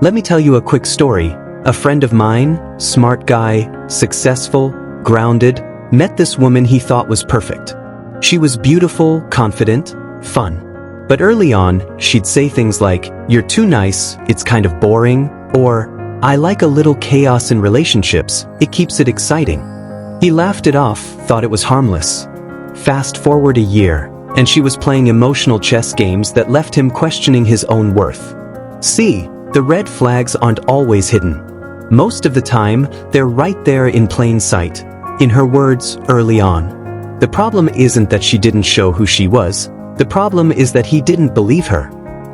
Let me tell you a quick story. A friend of mine, smart guy, successful, grounded, met this woman he thought was perfect. She was beautiful, confident, fun. But early on, she'd say things like, "You're too nice, it's kind of boring," or, "I like a little chaos in relationships, it keeps it exciting." He laughed it off, thought it was harmless. Fast forward a year, and she was playing emotional chess games that left him questioning his own worth. See, the red flags aren't always hidden. Most of the time, they're right there in plain sight. In her words, early on. The problem isn't that she didn't show who she was. The problem is that he didn't believe her.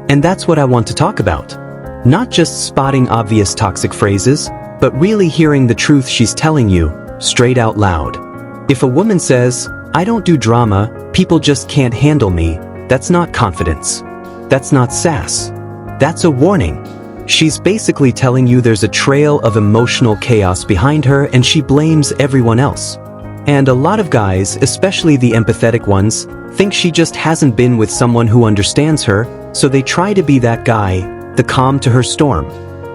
And that's what I want to talk about. Not just spotting obvious toxic phrases, but really hearing the truth she's telling you, straight out loud. If a woman says, "I don't do drama, people just can't handle me," that's not confidence. That's not sass. That's a warning. She's basically telling you there's a trail of emotional chaos behind her and she blames everyone else. And a lot of guys, especially the empathetic ones, think she just hasn't been with someone who understands her, so they try to be that guy, the calm to her storm.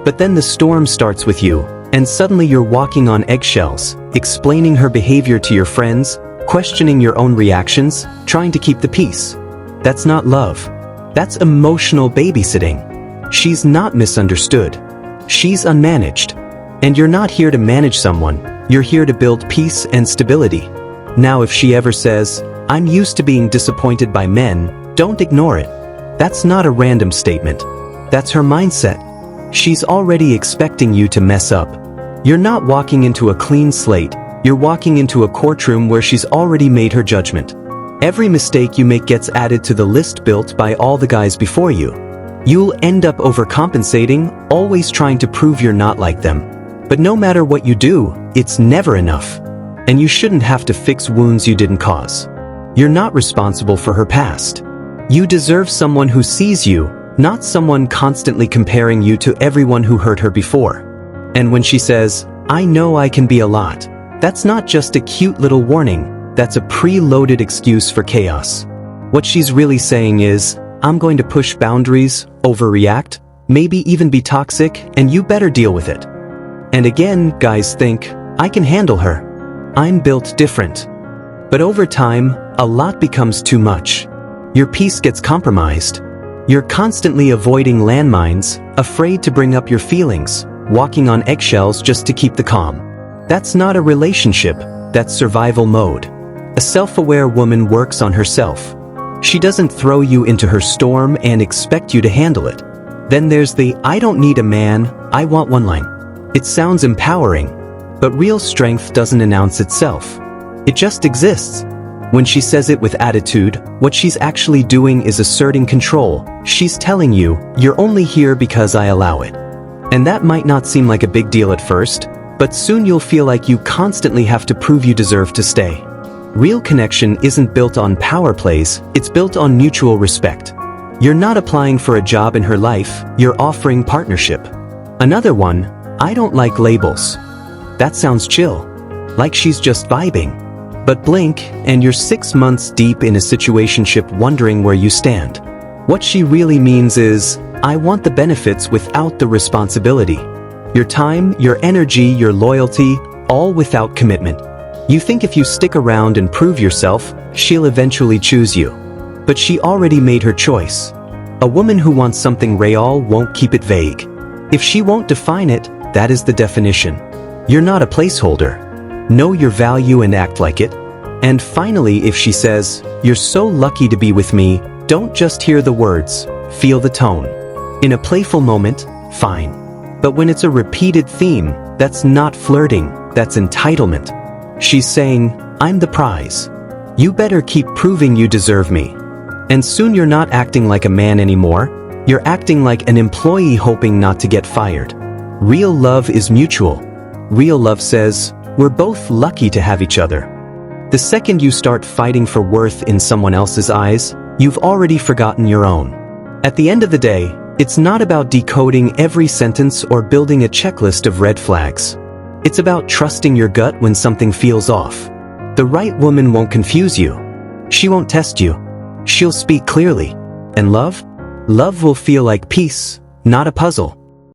But then the storm starts with you, and suddenly you're walking on eggshells, explaining her behavior to your friends, questioning your own reactions, trying to keep the peace. That's not love. That's emotional babysitting. She's not misunderstood. She's unmanaged. And you're not here to manage someone, you're here to build peace and stability. Now if she ever says, "I'm used to being disappointed by men," don't ignore it. That's not a random statement. That's her mindset. She's already expecting you to mess up. You're not walking into a clean slate, you're walking into a courtroom where she's already made her judgment. Every mistake you make gets added to the list built by all the guys before you. You'll end up overcompensating, always trying to prove you're not like them. But no matter what you do, it's never enough. And you shouldn't have to fix wounds you didn't cause. You're not responsible for her past. You deserve someone who sees you, not someone constantly comparing you to everyone who hurt her before. And when she says, "I know I can be a lot," that's not just a cute little warning, that's a preloaded excuse for chaos. What she's really saying is, "I'm going to push boundaries, overreact, maybe even be toxic, and you better deal with it." And again, guys think, "I can handle her. I'm built different." But over time, a lot becomes too much. Your peace gets compromised. You're constantly avoiding landmines, afraid to bring up your feelings, walking on eggshells just to keep the calm. That's not a relationship, that's survival mode. A self-aware woman works on herself. She doesn't throw you into her storm and expect you to handle it. Then there's the "I don't need a man, I want one" line. It sounds empowering, but real strength doesn't announce itself. It just exists. When she says it with attitude, what she's actually doing is asserting control. She's telling you, "You're only here because I allow it." And that might not seem like a big deal at first, but soon you'll feel like you constantly have to prove you deserve to stay. Real connection isn't built on power plays, it's built on mutual respect. You're not applying for a job in her life, you're offering partnership. Another one, "I don't like labels." That sounds chill. Like she's just vibing. But blink, and you're 6 months deep in a situationship wondering where you stand. What she really means is, "I want the benefits without the responsibility." Your time, your energy, your loyalty, all without commitment. You think if you stick around and prove yourself, she'll eventually choose you. But she already made her choice. A woman who wants something real won't keep it vague. If she won't define it, that is the definition. You're not a placeholder. Know your value and act like it. And finally, if she says, "You're so lucky to be with me," don't just hear the words, feel the tone. In a playful moment, fine. But when it's a repeated theme, that's not flirting, that's entitlement. She's saying, "I'm the prize. You better keep proving you deserve me." And soon you're not acting like a man anymore, you're acting like an employee hoping not to get fired. Real love is mutual. Real love says, "We're both lucky to have each other." The second you start fighting for worth in someone else's eyes, you've already forgotten your own. At the end of the day, it's not about decoding every sentence or building a checklist of red flags. It's about trusting your gut when something feels off. The right woman won't confuse you. She won't test you. She'll speak clearly. And love? Love will feel like peace, not a puzzle.